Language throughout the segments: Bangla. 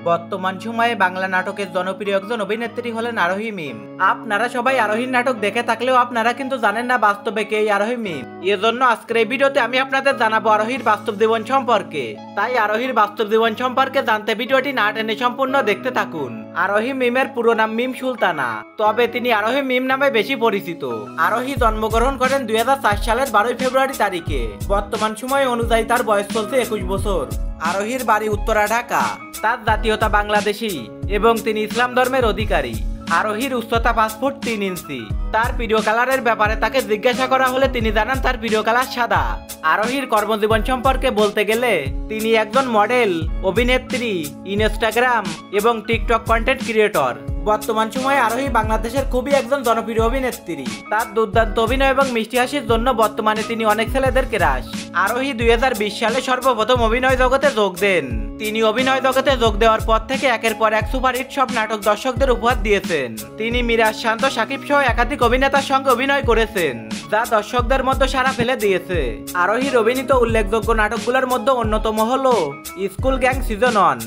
বর্তমান সময়ে বাংলা নাটকের জনপ্রিয় একজন অভিনেত্রী হলেন আরোহী মিম। আপনারা সবাই আরোহীর নাটক দেখে থাকলেও আপনারা কিন্তু জানেন না বাস্তবে কে এই আরোহী মিম। এজন্য আজকের এই ভিডিওতে আমি আপনাদের জানাবো আরোহীর বাস্তব জীবন সম্পর্কে। তাই আরোহীর বাস্তব জীবন সম্পর্কে জানতে ভিডিওটি না টেনে সম্পূর্ণ দেখতে থাকুন। আরোহী মিমের পুরো নাম মিম সুলতানা, তবে তিনি আরোহী মিম নামে বেশি পরিচিত। আরোহী জন্মগ্রহণ করেন 2004 সালের 12 ফেব্রুয়ারি তারিখে। বর্তমান সময় অনুযায়ী তার বয়স চলছে 21 বছর। আরোহীর বাড়ি উত্তরা, ঢাকা। তার জাতীয়তা বাংলাদেশী এবং তিনি ইসলাম ধর্মের অধিকারী। আরোহীর উচ্চতা 5 ফুট 3 ইঞ্চি। তার প্রিয় কালারের ব্যাপারে তাকে জিজ্ঞাসা করা হলে তিনি জানান তার প্রিয় কালার সাদা। আরোহীর কর্মজীবন সম্পর্কে বলতে গেলে তিনি একজন মডেল, অভিনেত্রী, ইনস্টাগ্রাম এবং টিকটক কন্টেন্ট ক্রিয়েটর। বর্তমান সময়ে আরোহী বাংলাদেশের খুবই একজন জনপ্রিয় অভিনেত্রী। তার দুর্দান্ত অভিনয় এবং মিষ্টি হাসির জন্য বর্তমানে তিনি অনেক ছেলেদের ক্রাশ। আরোহী 2020 সালে সর্বপ্রথম অভিনয় জগতে যোগ দেন। তিনি অভিনয় জগতে যোগ দেওয়ার পর থেকে একের পর এক সুপারহিট সব নাটক দর্শকদের উপহার দিয়েছেন। তিনি মিরাজ, শান্ত, সাকিব সহ একাধিক অভিনেতার সঙ্গে অভিনয় করেছেন, যা দর্শকদের মধ্যে সাড়া ফেলে দিয়েছে। আরোহীর অভিনীত উল্লেখযোগ্য নাটকগুলোর মধ্যে অন্যতম হলো school gang season 1,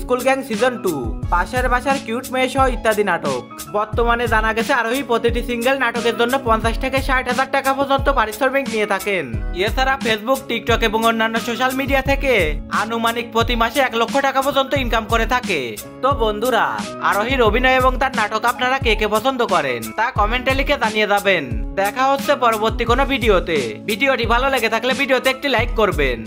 school gang season 2, পাশের বাসার কিউট মেয়ে সহ ইত্যাদি নাটক। বর্তমানে জানা গেছে আরোহী প্রতিটি সিঙ্গেল নাটকের জন্য 50 থেকে 60,000 টাকা পর্যন্ত পারিশ্রমিক নিয়ে থাকেন। এছাড়া ফেসবুক, টিকটক এবং অন্যান্য সোশ্যাল মিডিয়া থেকে আনুমানিক প্রতি মাসে 1 লক্ষ টাকা পর্যন্ত ইনকাম করে থাকে। তো বন্ধুরা, আরোহীর অভিনয় এবং তার নাটক আপনারা কে কে পছন্দ করেন তা কমেন্টে লিখে জানিয়ে যাবেন। দেখা হচ্ছে পরবর্তী কোনো ভিডিওতে। ভিডিওটি ভালো লেগে থাকলে ভিডিওতে একটি লাইক করবেন।